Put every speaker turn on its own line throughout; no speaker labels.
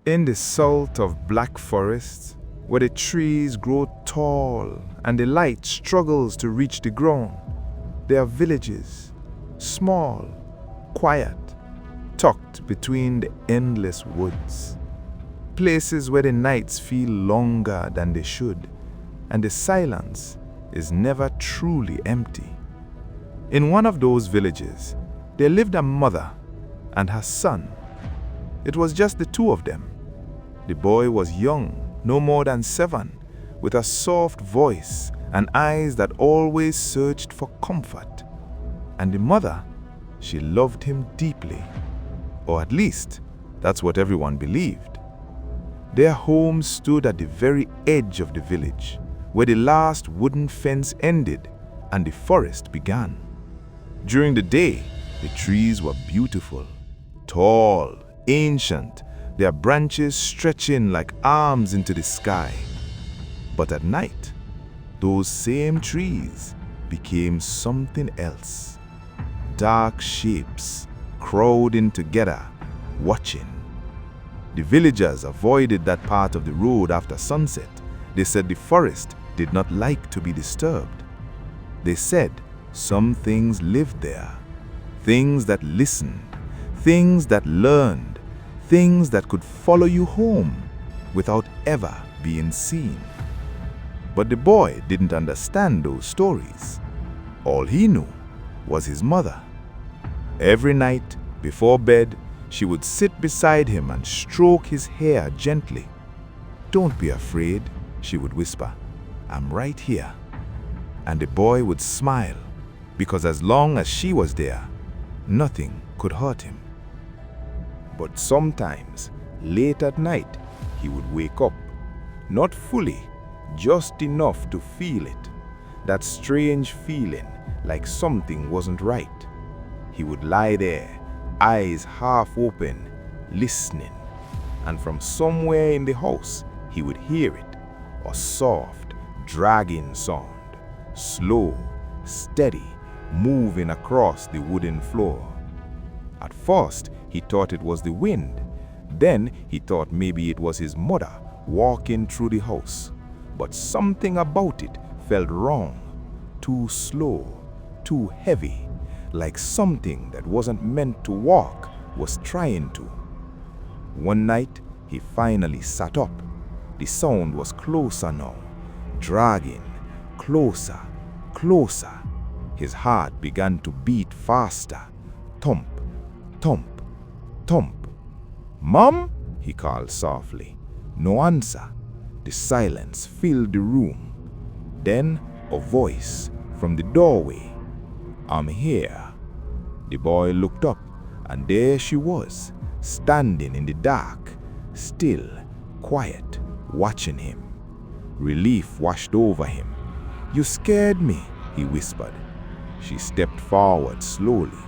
In the salt of black forests, where the trees grow tall and the light struggles to reach the ground, there are villages, small, quiet, tucked between the endless woods. Places where the nights feel longer than they should, and the silence is never truly empty. In one of those villages, there lived a mother and her son. It was just the two of them. The boy was young, no more than 7, with a soft voice and eyes that always searched for comfort. And the mother, she loved him deeply, or at least that's what everyone believed. Their home stood at the very edge of the village, where the last wooden fence ended and the forest began. During the day, the trees were beautiful, tall, ancient, their branches stretching like arms into the sky. But at night, those same trees became something else. Dark shapes crowding together, watching. The villagers avoided that part of the road after sunset. They said the forest did not like to be disturbed. They said some things lived there, things that listened, things that learned, things that could follow you home without ever being seen. But the boy didn't understand those stories. All he knew was his mother. Every night, before bed, she would sit beside him and stroke his hair gently. "Don't be afraid," she would whisper. "I'm right here." And the boy would smile, because as long as she was there, nothing could hurt him. But sometimes, late at night, he would wake up. Not fully, just enough to feel it. That strange feeling like something wasn't right. He would lie there, eyes half open, listening. And from somewhere in the house, he would hear it. A soft, dragging sound. Slow, steady, moving across the wooden floor. At first, he thought it was the wind. Then he thought maybe it was his mother walking through the house. But something about it felt wrong. Too slow, too heavy, like something that wasn't meant to walk was trying to. One night, he finally sat up. The sound was closer now, dragging, closer, closer. His heart began to beat faster. Thump, thump, thump. "Mom?" he called softly. No answer. The silence filled the room. Then a voice from the doorway. "I'm here." The boy looked up, and there she was, standing in the dark, still, quiet, watching him. Relief washed over him. "You scared me," he whispered. She stepped forward slowly.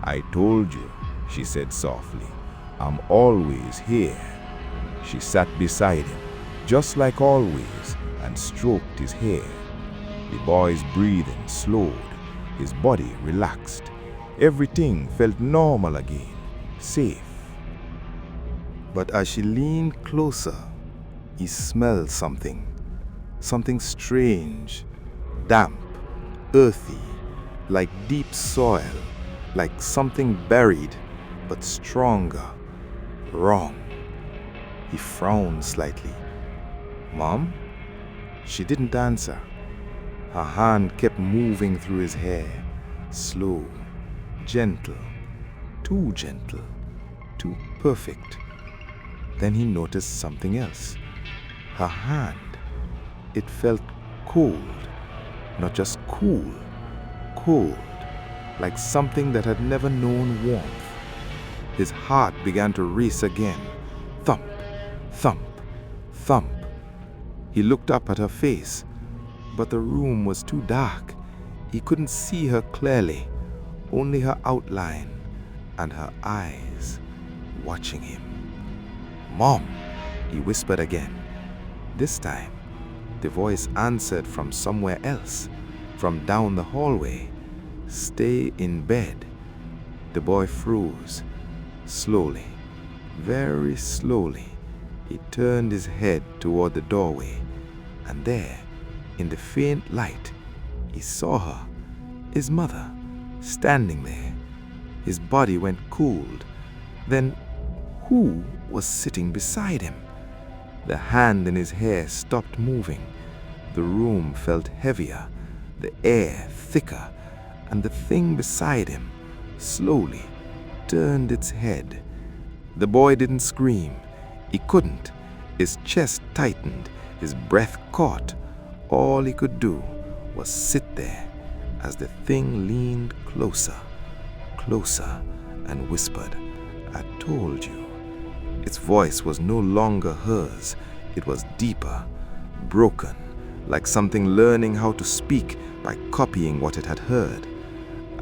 "I told you," she said softly. "I'm always here." She sat beside him, just like always, and stroked his hair. The boy's breathing slowed, his body relaxed. Everything felt normal again, safe. But as she leaned closer, he smelled something. Something strange, damp, earthy, like deep soil, like something buried, but stronger. Wrong. He frowned slightly. "Mom?" She didn't answer. Her hand kept moving through his hair, slow, gentle, too perfect. Then he noticed something else. Her hand. It felt cold, not just cool, cold, like something that had never known warmth. His heart began to race again. Thump, thump, thump. He looked up at her face, but the room was too dark. He couldn't see her clearly, only her outline and her eyes watching him. "Mom," he whispered again. This time, the voice answered from somewhere else, from down the hallway. "Stay in bed." The boy froze. Slowly, very slowly,
He turned his head toward the doorway, and there, in the faint light, he saw her, his mother, standing there. His body went cold. Then, who was sitting beside him? The hand in his hair stopped moving. The room felt heavier, the air thicker, and the thing beside him slowly turned its head. The boy didn't scream. He couldn't. His chest tightened, his breath caught. All he could do was sit there as the thing leaned closer, closer, and whispered, "I told you." Its voice was no longer hers. It was deeper, broken, like something learning how to speak by copying what it had heard.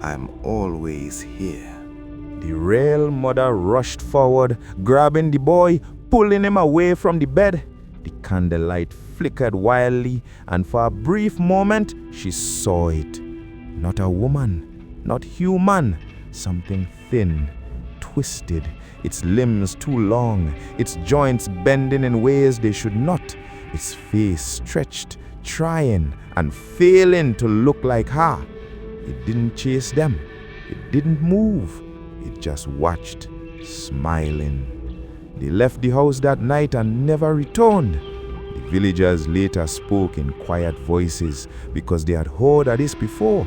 "I'm always here."
The real mother rushed forward, grabbing the boy, pulling him away from the bed. The candlelight flickered wildly, and for a brief moment she saw it. Not a woman, not human, something thin, twisted, its limbs too long, its joints bending in ways they should not, its face stretched, trying and failing to look like her. It didn't chase them. It didn't move. It just watched, smiling. They left the house that night and never returned. The villagers later spoke in quiet voices because they had heard of this before.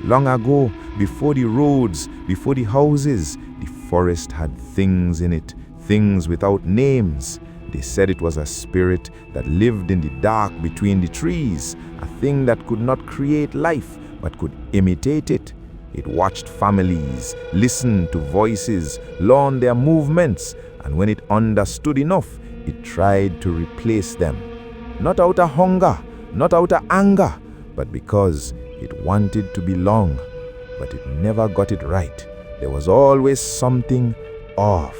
Long ago, before the roads, before the houses, the forest had things in it, things without names. They said it was a spirit that lived in the dark between the trees, a thing that could not create life but could imitate it. It watched families, listened to voices, learned their movements, and when it understood enough, it tried to replace them. Not out of hunger, not out of anger, but because it wanted to belong. But it never got it right. There was always something off.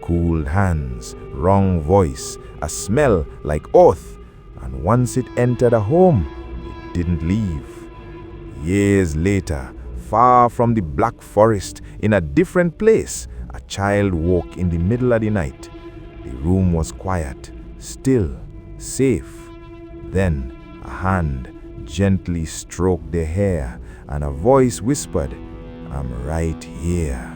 Cold hands, wrong voice, a smell like oath, and once it entered a home, it didn't leave. Years later, far from the black forest, in a different place, a child woke in the middle of the night. The room was quiet, still, safe. Then a hand gently stroked their hair, and a voice whispered, "I'm right here."